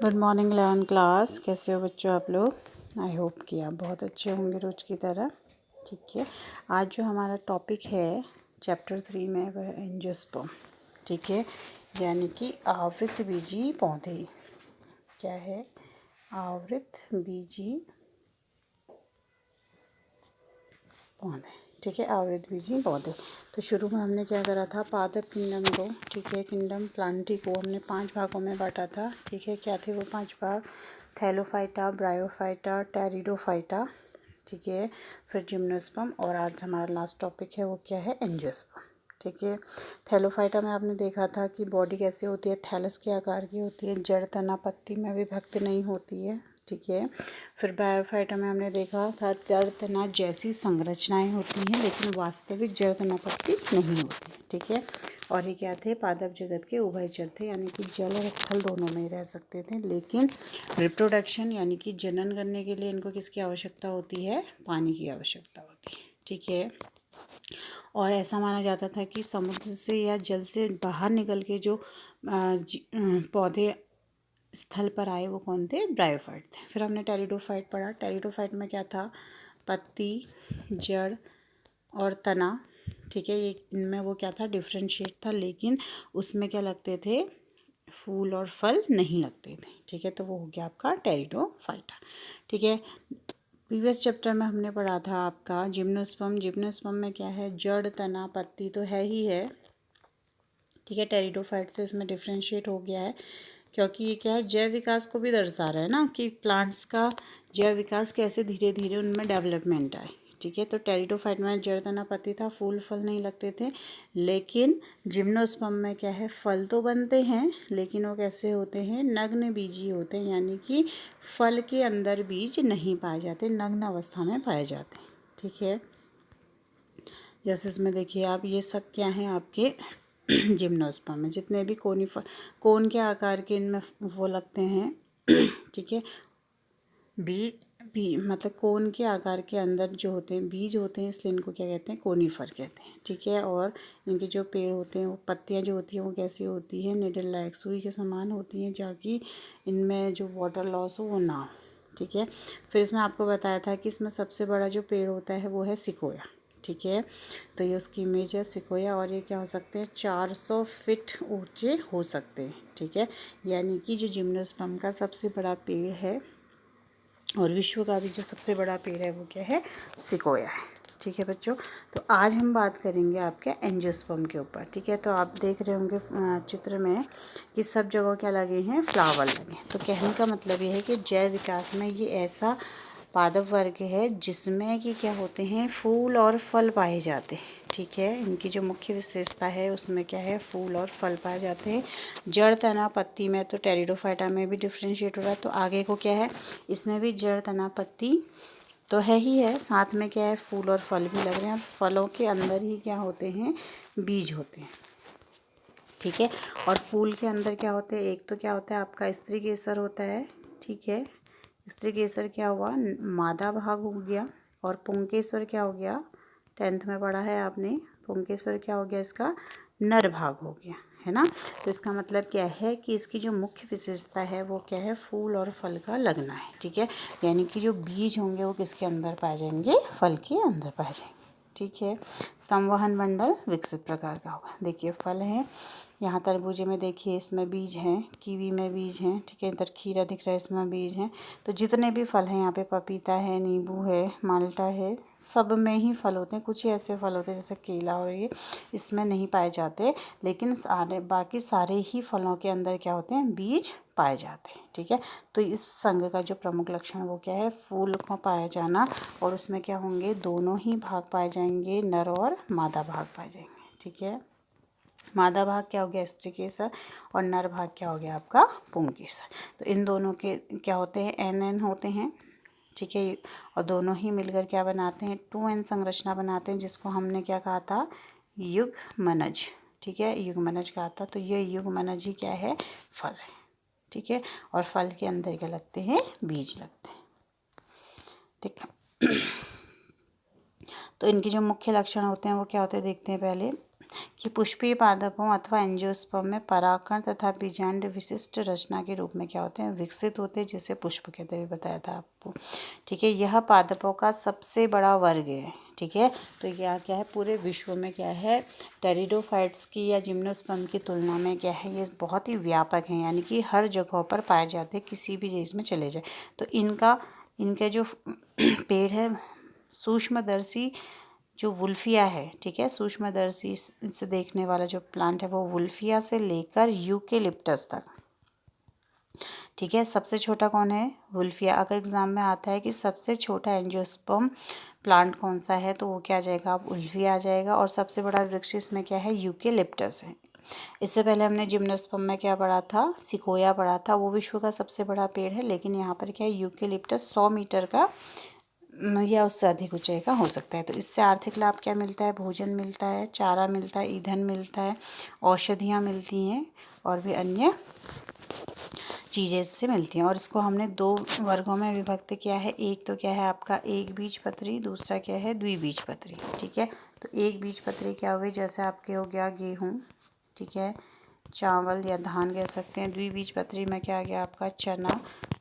Good morning 11 class. कैसे हो बच्चों आप लोग? आई होप कि आप बहुत अच्छे होंगे रोज की तरह। ठीक है, आज जो हमारा टॉपिक है चैप्टर 3 में वह एंजियोस्पर्म। ठीक है, यानी कि आवृतबीजी पौधे। क्या है? आवृतबीजी पौधे। ठीक है, आवृतबीजी पौधे। तो शुरू में हमने क्या करा था? पादप किंगडम को, ठीक है, किंगडम प्लांटी को हमने 5 भागों में बांटा था। ठीक है, क्या थे वो 5 भाग? थैलोफाइटा, ब्रायोफाइटा, टेरिडोफाइटा, ठीक है, फिर जिम्नोस्पर्म, और आज हमारा लास्ट टॉपिक है वो क्या है? एंजियोस्पर्म। ठीक है, थैलोफाइटा में आपने देखा था कि बॉडी कैसे होती है? थैलस के आकार की होती है, जड़ तना पत्ती में विभक्त नहीं होती है। ठीक है, फिर ब्रायोफाइटा में हमने देखा था जड़ तना जैसी संरचनाएं होती हैं लेकिन वास्तविक जड़ तना पत्ती नहीं होती। ठीक है, और ये क्या थे? पादप जगत के उभयचर थे, यानी कि जल और स्थल दोनों में ही रह सकते थे, लेकिन रिप्रोडक्शन यानी कि जनन करने के लिए इनको किसकी आवश्यकता होती है? पानी की आवश्यकता होती है। ठीक है, और ऐसा माना जाता था कि समुद्र से या जल से बाहर निकल के जो पौधे स्थल पर आए वो कौन थे? ब्रायोफाइट थे। फिर हमने टेरिडोफाइट पढ़ा। टेरिडोफाइट में क्या था? पत्ती, जड़ और तना। ठीक है, ये इनमें वो क्या था? डिफरेंशिएट था, लेकिन उसमें क्या लगते थे? फूल और फल नहीं लगते थे। ठीक है, तो वो हो गया आपका टेरिडोफाइटा। ठीक है, प्रीवियस चैप्टर में हमने पढ़ा था आपका जिम्नोस्पर्म। जिम्नोस्पर्म में क्या है? जड़, तना, पत्ती तो है ही है। ठीक है, टेरिडोफाइट से इसमें डिफ्रेंशिएट हो गया है, क्योंकि ये क्या है? जैव विकास को भी दर्शा रहा है ना, कि प्लांट्स का जैव विकास कैसे धीरे धीरे उनमें डेवलपमेंट आए। ठीक है, तो टेरिडोफाइट में जड़, तना, पत्ती था, फूल फल नहीं लगते थे, लेकिन जिम्नोस्पर्म में क्या है? फल तो बनते हैं लेकिन वो कैसे होते हैं? नग्न बीजी होते हैं, यानी कि फल के अंदर बीज नहीं पाए जाते, नग्न अवस्था में पाए जाते हैं। ठीक है, जैसे इसमें देखिए आप, ये सब क्या हैं आपके जिम्नोस्पर्म में जितने भी कोन के आकार के इनमें वो लगते हैं। ठीक है, बी मतलब कोन के आकार के अंदर जो होते हैं बीज होते हैं, इसलिए इनको क्या कहते हैं? कोनीफर कहते हैं। ठीक है, और इनके जो पेड़ होते हैं वो पत्तियां जो होती हैं वो कैसी होती हैं? निडल लाइक, सुई के समान होती हैं, ताकि इनमें जो वाटर लॉस हो वो ना हो। ठीक है, फिर इसमें आपको बताया था कि इसमें सबसे बड़ा जो पेड़ होता है वो है सिकोया। ठीक है, तो ये उसकी इमेज है सिकोया, और ये क्या हो सकते हैं? 400 फीट ऊंचे हो सकते हैं। ठीक है, यानी कि जो जिम्नोस्पर्म का सबसे बड़ा पेड़ है और विश्व का भी जो सबसे बड़ा पेड़ है वो क्या है? सिकोया है। ठीक है बच्चों, तो आज हम बात करेंगे आपके एंजियोस्पर्म के ऊपर। ठीक है, तो आप देख रहे होंगे चित्र में कि सब जगह क्या लगे हैं? फ्लावर लगे हैं। तो कहने का मतलब ये है कि जैव विकास में ये ऐसा पादप वर्ग है जिसमें कि क्या होते हैं? फूल और फल पाए जाते हैं। ठीक है, इनकी जो मुख्य विशेषता है उसमें क्या है? फूल और फल पाए जाते हैं। जड़, तना, पत्ती में तो टेरिडोफाइटा में भी डिफ्रेंशिएट हो रहा है, तो आगे को क्या है? इसमें भी जड़, तना, पत्ती तो है ही है, साथ में क्या है? फूल और फल भी लग रहे हैं, और फलों के अंदर ही क्या होते हैं? बीज होते हैं। ठीक है, और फूल के अंदर क्या होते हैं? एक तो क्या होता है आपका? स्त्री केसर होता है। ठीक है, स्त्री केसर क्या हुआ? मादा भाग हो गया, और पुंकेसर क्या हो गया? 10th में पढ़ा है आपने, पुंकेसर क्या हो गया? इसका नर भाग हो गया, है ना। तो इसका मतलब क्या है कि इसकी जो मुख्य विशेषता है वो क्या है? फूल और फल का लगना है। ठीक है, यानी कि जो बीज होंगे वो किसके अंदर पाए जाएंगे? फल के अंदर पाए जाएंगे। ठीक है, संवहन मंडल विकसित प्रकार का होगा। देखिए फल है, यहाँ तरबूजे में देखिए इसमें बीज हैं, कीवी में बीज हैं। ठीक है, इधर खीरा दिख रहा है, इसमें बीज हैं। तो जितने भी फल हैं यहाँ पे, पपीता है, नींबू है, माल्टा है, सब में ही फल होते हैं। कुछ ही ऐसे फल होते हैं जैसे केला और ये इसमें नहीं पाए जाते, लेकिन सारे बाकी सारे ही फलों के अंदर क्या होते हैं? बीज पाए जाते हैं। ठीक है, तो इस संघ का जो प्रमुख लक्षण वो क्या है? फूल को पाया जाना, और उसमें क्या होंगे? दोनों ही भाग पाए जाएंगे, नर और मादा भाग पाए जाएंगे। ठीक है, मादा भाग क्या हो गया? स्त्री केसर, और नर भाग क्या हो गया आपका? पुंकेसर। तो इन दोनों के क्या होते हैं? एन होते हैं। ठीक है, और दोनों ही मिलकर क्या बनाते हैं? 2n संरचना बनाते हैं, जिसको हमने क्या कहा था? युग्मनज। ठीक है, युग्मनज कहा था। तो ये युग्मनज ही क्या है? फल है। ठीक है, और फल के अंदर क्या लगते हैं? बीज लगते हैं। ठीक है, तो इनके जो मुख्य लक्षण होते हैं वो क्या होते हैं? देखते हैं पहले। कि पुष्पीय पादपों अथवा एंजियोस्पर्म में परागकण तथा बीजांड विशिष्ट रचना के रूप में क्या होते हैं, विकसित होते हैं, जिसे पुष्प कहते हुए बताया था आपको। ठीक है, यह पादपों का सबसे बड़ा वर्ग है। ठीक है, तो यह क्या है, पूरे विश्व में क्या है, टेरिडोफाइट्स की या जिम्नोस्पर्म की तुलना में क्या है, ये बहुत ही व्यापक है, यानी कि हर जगहों पर पाए जाते हैं, किसी भी देश में चले जाए तो इनके जो पेड़ है सूक्ष्मदर्शी जो वुल्फिया है, ठीक है, सूक्ष्मदर्शी से देखने वाला जो प्लांट है वो वुल्फिया से लेकर यूकेलिप्टस तक। ठीक है, सबसे छोटा कौन है, वुल्फिया। अगर एग्जाम में आता है कि सबसे छोटा एंजियोस्पर्म प्लांट कौन सा है तो वो क्या आ जाएगा, अब वुल्फिया आ जाएगा। और सबसे बड़ा वृक्ष इसमें क्या है, यूकेलिप्टस है। इससे पहले हमने जिम्नोस्पर्म में क्या पढ़ा था, सिकोया पढ़ा था, वो विश्व का सबसे बड़ा पेड़ है, लेकिन यहाँ पर क्या है, यूकेलिप्टस 100 मीटर का या उससे अधिक ऊंचाई का हो सकता है। तो इससे आर्थिक लाभ क्या मिलता है, भोजन मिलता है, चारा मिलता है, ईंधन मिलता है, औषधियाँ मिलती हैं और भी अन्य चीज़ें इससे मिलती हैं। और इसको हमने 2 वर्गों में विभक्त किया है। एक तो क्या है आपका एक बीजपत्री, दूसरा क्या है द्विबीजपत्री। ठीक है, तो एक बीजपत्री क्या हुई, जैसे आपके हो गया गेहूँ, ठीक है, चावल या धान कह सकते हैं। द्विबीजपत्री में क्या आ गया आपका चना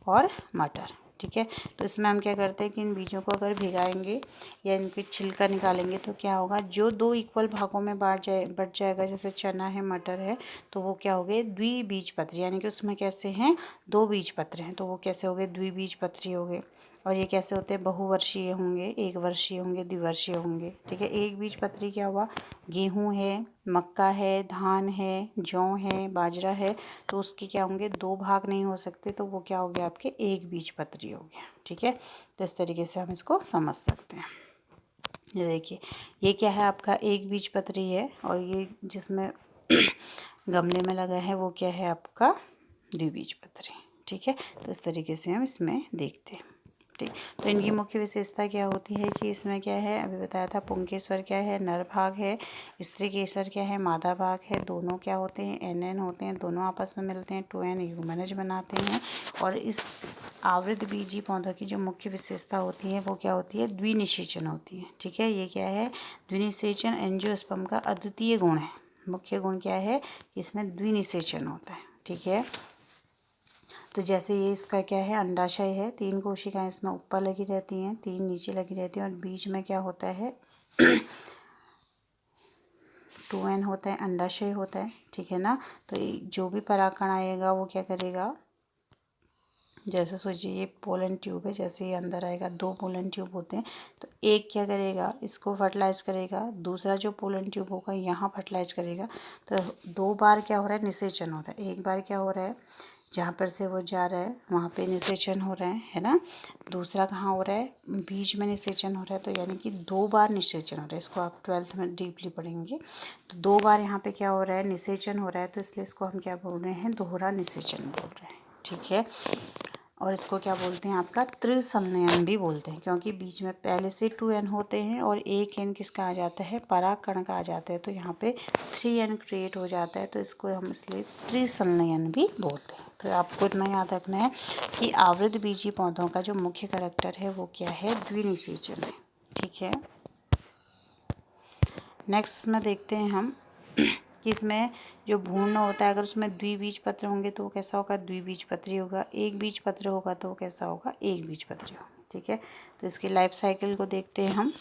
और मटर। ठीक है, तो इसमें हम क्या करते हैं कि इन बीजों को अगर भिगाएंगे या इनकी छिलका निकालेंगे तो क्या होगा, जो 2 इक्वल भागों में बट जाएगा, जैसे चना है, मटर है, तो वो क्या हो गए द्विबीजपत्री, यानी कि उसमें कैसे हैं 2 बीजपत्र हैं, तो वो कैसे हो गए द्विबीजपत्री हो गए। और ये कैसे होते हैं, बहुवर्षीय होंगे, एक वर्षीय होंगे, द्विवर्षीय होंगे। ठीक है, एक बीजपत्री क्या हुआ, गेहूँ है, मक्का है, धान है, जौ है, बाजरा है, तो उसके क्या होंगे 2 भाग नहीं हो सकते, तो वो क्या हो गया आपके एक बीजपत्री हो गया। ठीक है, तो इस तरीके से हम इसको समझ सकते हैं। ये देखिए, ये क्या है आपका एक बीजपत्री है, और ये जिसमें गमले में लगा है वो क्या है आपका द्विबीजपत्री। ठीक है, तो इस तरीके से हम इसमें देखते हैं। ठीक, तो इनकी मुख्य विशेषता क्या होती है कि इसमें क्या है, अभी बताया था, पुंकेसर क्या है, नर भाग है, स्त्री केसर क्या है, मादा भाग है, दोनों क्या होते हैं, एन होते हैं, दोनों आपस में मिलते हैं, 2n युग्मनज बनाते हैं। और इस आवृत बीजी पौधों की जो मुख्य विशेषता होती है वो क्या होती है, द्विनिषेचन होती है। ठीक है, ये क्या है, द्विनिषेचन एंजियोस्पर्म का अद्वितीय गुण है। मुख्य गुण क्या है, इसमें द्विनिषेचन होता है। ठीक है, तो जैसे ये इसका क्या है, अंडाशय है, 3 कोशिकाएं इसमें ऊपर लगी रहती हैं, 3 नीचे लगी रहती हैं, और बीच में क्या होता है 2n होता है, अंडाशय होता है। ठीक है ना, तो जो भी परागकण आएगा वो क्या करेगा, जैसे सोचिए ये पोलन ट्यूब है, जैसे ये अंदर आएगा, 2 पोलन ट्यूब होते हैं, तो एक क्या करेगा, इसको फर्टिलाइज करेगा, दूसरा जो पोलन ट्यूब होगा यहाँ फर्टिलाइज करेगा। तो 2 बार क्या हो रहा है, निषेचन हो रहा है। एक बार क्या हो रहा है, जहाँ पर से वो जा रहा है वहाँ पे निषेचन हो रहा है ना। दूसरा कहाँ हो रहा है, बीज में निषेचन हो रहा है, तो यानी कि 2 बार निषेचन हो रहा है। इसको आप 12th में डीपली पढ़ेंगे, तो 2 बार यहाँ पे क्या हो रहा है, निषेचन हो रहा है, तो इसलिए इसको हम क्या बोल रहे हैं, दोहरा निषेचन बोल रहे हैं। ठीक है, और इसको क्या बोलते हैं, आपका त्रिसंलयन भी बोलते हैं, क्योंकि बीच में पहले से 2n होते हैं और एक n किसका आ जाता है, परागकण का आ जाता है, तो यहाँ पे 3n क्रिएट हो जाता है, तो इसको हम इसलिए त्रिसंलयन भी बोलते हैं। तो आपको इतना याद रखना है कि आवृत बीजी पौधों का जो मुख्य कैरेक्टर है वो क्या है, द्विनिषेचन है। ठीक है, नेक्स्ट में देखते हैं हम कि इसमें जो भ्रूण होता है, अगर उसमें द्विबीजपत्र होंगे तो वो कैसा होगा, द्विबीजपत्री होगा। एक बीजपत्र होगा तो वो कैसा होगा, एक बीजपत्री होगा। ठीक है, तो इसकी लाइफ साइकिल को देखते हैं हम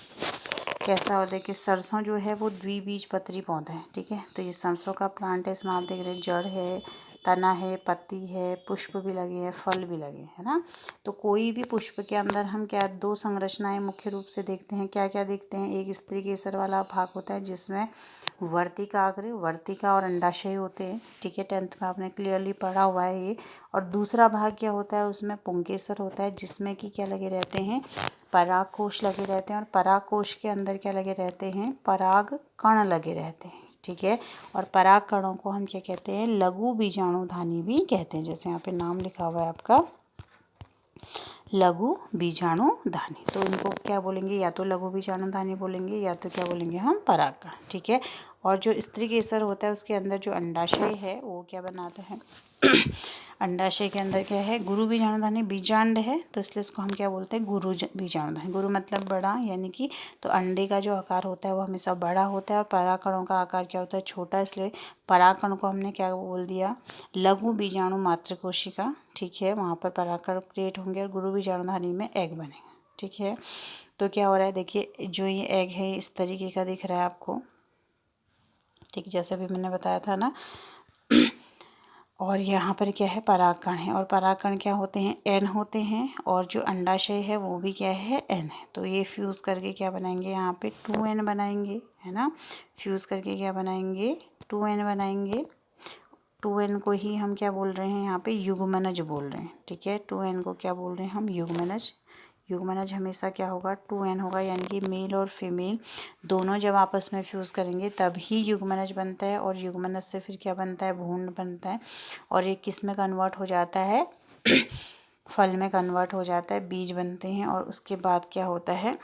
कैसा होता है कि सरसों जो है वो द्विबीजपत्री पौधा है। ठीक है, तो ये सरसों का प्लांट है, इसमें आप देख रहे हैं जड़ है, तना है, पत्ती है, पुष्प भी लगे हैं, फल भी लगे हैं, है ना। तो कोई भी पुष्प के अंदर हम क्या 2 संरचनाएं मुख्य रूप से देखते हैं, क्या क्या देखते हैं, एक स्त्री केसर वाला भाग होता है जिसमें वर्तिका और अंडाशय होते हैं। ठीक है, 10th में आपने क्लियरली पढ़ा हुआ है ये। और दूसरा भाग क्या होता है, उसमें पुंकेसर होता है जिसमें कि क्या लगे रहते हैं, पराग कोश लगे रहते हैं, और पराग कोश के अंदर क्या लगे रहते हैं, पराग कण लगे रहते हैं। ठीक है, और पराग कणों को हम क्या कहते हैं, लघु बीजाणुधानी भी कहते हैं, जैसे यहाँ पे नाम लिखा हुआ है आपका लघु बीजाणुधानी। तो इनको क्या बोलेंगे, या तो लघु बीजाणुधानी बोलेंगे या तो क्या बोलेंगे हम परागकण। ठीक है, और जो स्त्री केसर होता है उसके अंदर जो अंडाशय है वो क्या बनाता है अंडाशय के अंदर क्या है, गुरु बीजाणुधानी बीजांड है, तो इसलिए इसको हम क्या बोलते हैं, गुरु बीजाणुधानी। गुरु मतलब बड़ा, यानी कि तो अंडे का जो आकार होता है वो हमेशा बड़ा होता है और परागकणों का आकार क्या होता है, छोटा, इसलिए परागकण को हमने क्या बोल दिया, लघु बीजाणु मात्र कोशिका। ठीक है, वहाँ पर परागकण क्रिएट होंगे और गुरु बीजाणुधानी में एग बनेगा। ठीक है, तो क्या हो रहा है, देखिए जो ये एग है इस तरीके का दिख रहा है आपको, ठीक, जैसे भी मैंने बताया था ना। और यहाँ पर क्या है, परागकण है, और परागकण क्या होते हैं, एन होते हैं, और जो अंडाशय है वो भी क्या है, एन है। तो ये फ्यूज़ करके क्या बनाएंगे, यहाँ पे 2n बनाएंगे, है ना। फ्यूज़ करके क्या बनाएंगे, 2n बनाएंगे। 2n को ही हम क्या बोल रहे हैं, यहाँ पे युग्मनज बोल रहे हैं। ठीक है, 2n को क्या बोल रहे हैं हम, युग्मनज। युग्मनज हमेशा क्या होगा, 2n होगा, यानी कि मेल और फीमेल दोनों जब आपस में फ्यूज़ करेंगे तब ही युग्मनज बनता है, और युग्मनज से फिर क्या बनता है, भ्रूण बनता है, और ये किस में कन्वर्ट हो जाता है फल में कन्वर्ट हो जाता है, बीज बनते हैं, और उसके बाद क्या होता है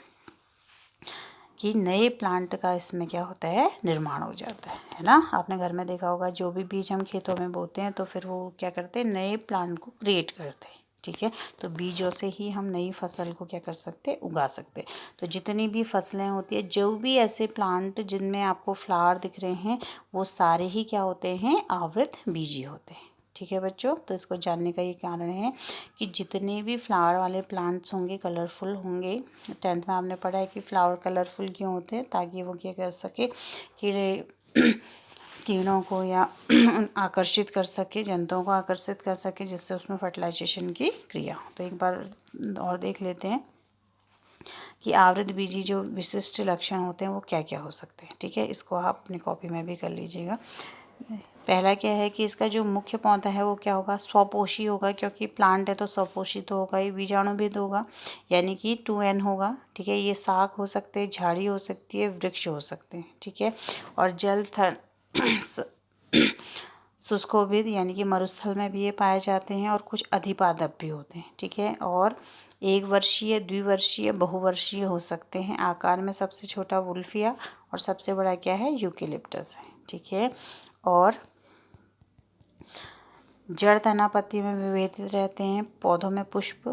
कि नए प्लांट का इसमें क्या होता है, निर्माण हो जाता है ना। आपने घर में देखा होगा, जो भी बीज हम खेतों में बोते हैं तो फिर वो क्या करते हैं, नए प्लांट को क्रिएट करते हैं। ठीक है, तो बीजों से ही हम नई फसल को क्या कर सकते हैं, उगा सकते हैं। तो जितनी भी फसलें होती है, जो भी ऐसे प्लांट जिनमें आपको फ्लावर दिख रहे हैं, वो सारे ही क्या होते हैं, आवृत बीजी होते हैं। ठीक है बच्चों, तो इसको जानने का ये कारण है कि जितने भी फ्लावर वाले प्लांट्स होंगे कलरफुल होंगे। 10th में आपने पढ़ा है कि फ्लावर कलरफुल क्यों होते हैं, ताकि वो क्या कर सके, कीड़े कीड़ों को या आकर्षित कर सके, जंतुओं को आकर्षित कर सके, जिससे उसमें फर्टिलाइजेशन की क्रिया हो। तो एक बार और देख लेते हैं कि आवृत बीजी जो विशिष्ट लक्षण होते हैं वो क्या क्या हो सकते हैं। ठीक है, इसको आप अपनी कॉपी में भी कर लीजिएगा। पहला क्या है कि इसका जो मुख्य पौधा है वो क्या होगा, स्वपोषी होगा, क्योंकि प्लांट है तो स्वपोषी तो होगा ही, बीजाणुभिद होगा, यानी कि 2n होगा। ठीक है, ये शाख हो सकते हैं, झाड़ी हो सकती है, वृक्ष हो सकते हैं। ठीक है, और जल थल शुष्कोभिद, यानी कि मरुस्थल में भी ये पाए जाते हैं, और कुछ अधिपादप भी होते हैं। ठीक है, और 1 वर्षीय, द्विवर्षीय, बहुवर्षीय हो सकते हैं। आकार में सबसे छोटा वुल्फिया और सबसे बड़ा क्या है, यूकेलिप्टस है। ठीक है, और जड़ तना पत्ती में विभेदित रहते हैं। पौधों में पुष्प,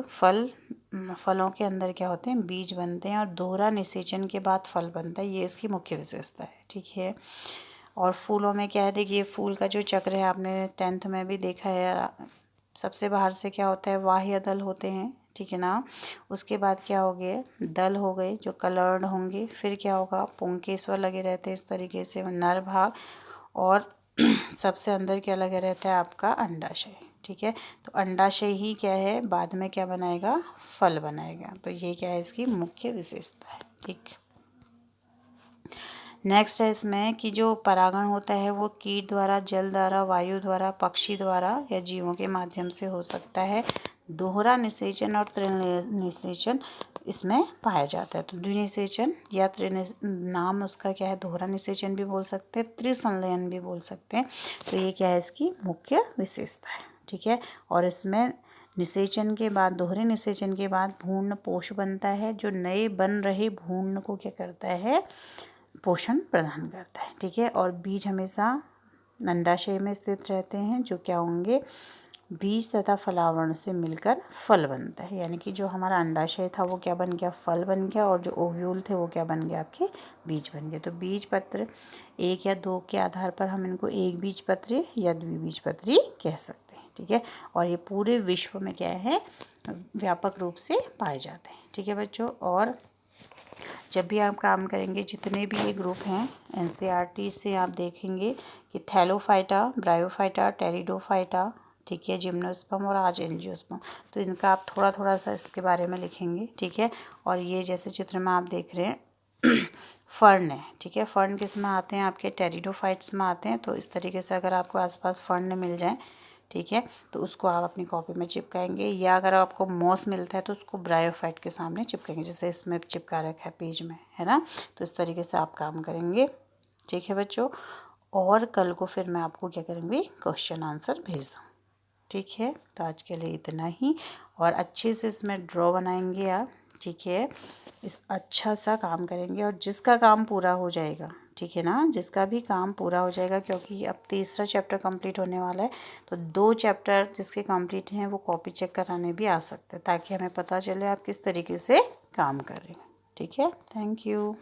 फलों के अंदर क्या होते हैं, बीज बनते हैं, और दोहरा निषेचन के बाद फल बनता है, ये इसकी मुख्य विशेषता है। ठीक है, और फूलों में क्या है, देखिए फूल का जो चक्र है आपने 10th में भी देखा है, सबसे बाहर से क्या होता है, बाह्य दल होते हैं। ठीक है ना, उसके बाद क्या हो गए, दल हो गए जो कलर्ड होंगे, फिर क्या होगा, पुंकेसर लगे रहते हैं इस तरीके से, नर भाग, और सबसे अंदर क्या लगा रहता है, आपका अंडाशय। ठीक है, तो अंडाशय ही क्या है, बाद में क्या बनाएगा, फल बनाएगा। तो ये क्या है, इसकी मुख्य विशेषता है। ठीक, नेक्स्ट है इसमें कि जो परागण होता है वो कीट द्वारा, जल द्वारा, वायु द्वारा, पक्षी द्वारा या जीवों के माध्यम से हो सकता है। दोहरा निषेचन और त्रिनिषेचन इसमें पाया जाता है। तो द्विनिषेचन या नाम उसका क्या है, दोहरा निषेचन भी बोल सकते हैं, त्रिसंलयन भी बोल सकते हैं। तो ये क्या है, इसकी मुख्य विशेषता है। ठीक है, और इसमें निषेचन के बाद, दोहरे निषेचन के बाद भ्रूण पोष बनता है, जो नए बन रहे भ्रूण को क्या करता है, पोषण प्रदान करता है। ठीक है, और बीज हमेशा अंडाशय में स्थित रहते हैं, जो क्या होंगे, बीज तथा फलावरण से मिलकर फल बनता है, यानी कि जो हमारा अंडाशय था वो क्या बन गया, फल बन गया, और जो ओव्यूल थे वो क्या बन गया, आपके बीज बन गए। तो बीज पत्र 1 या 2 के आधार पर हम इनको एक बीज पत्री या द्विबीजपत्री कह सकते हैं। ठीक है, और ये पूरे विश्व में क्या है, व्यापक रूप से पाए जाते हैं। ठीक है बच्चों, और जब भी आप काम करेंगे, जितने भी ये ग्रुप हैं एनसीईआरटी से, आप देखेंगे कि थैलोफाइटा, ब्रायोफाइटा, टेरिडोफाइटा, ठीक है, जिम्नोस्पर्म और आज एंजियोस्पर्म, तो इनका आप थोड़ा थोड़ा सा इसके बारे में लिखेंगे। ठीक है, और ये जैसे चित्र में आप देख रहे हैं फर्न है। ठीक है, फर्न किस में आते हैं, आपके टेरिडोफाइट्स में आते हैं। तो इस तरीके से अगर आपको आसपास फर्न मिल जाए, ठीक है, तो उसको आप अपनी कॉपी में चिपकाएंगे, या अगर आपको मॉस मिलता है तो उसको ब्रायोफाइट के सामने चिपकाएंगे, जैसे इसमें चिपका रखा है पेज में, है ना। तो इस तरीके से आप काम करेंगे। ठीक है बच्चों, और कल को फिर मैं आपको क्या करूँगी, क्वेश्चन आंसर भेज दूँ। ठीक है, तो आज के लिए इतना ही, और अच्छे से इसमें ड्रॉ बनाएंगे आप। ठीक है, इस अच्छा सा काम करेंगे, और जिसका काम पूरा हो जाएगा, ठीक है ना, जिसका भी काम पूरा हो जाएगा, क्योंकि अब तीसरा चैप्टर कंप्लीट होने वाला है, तो 2 चैप्टर जिसके कंप्लीट हैं वो कॉपी चेक कराने भी आ सकते हैं, ताकि हमें पता चले आप किस तरीके से काम कर रहे हैं। ठीक है, थैंक यू।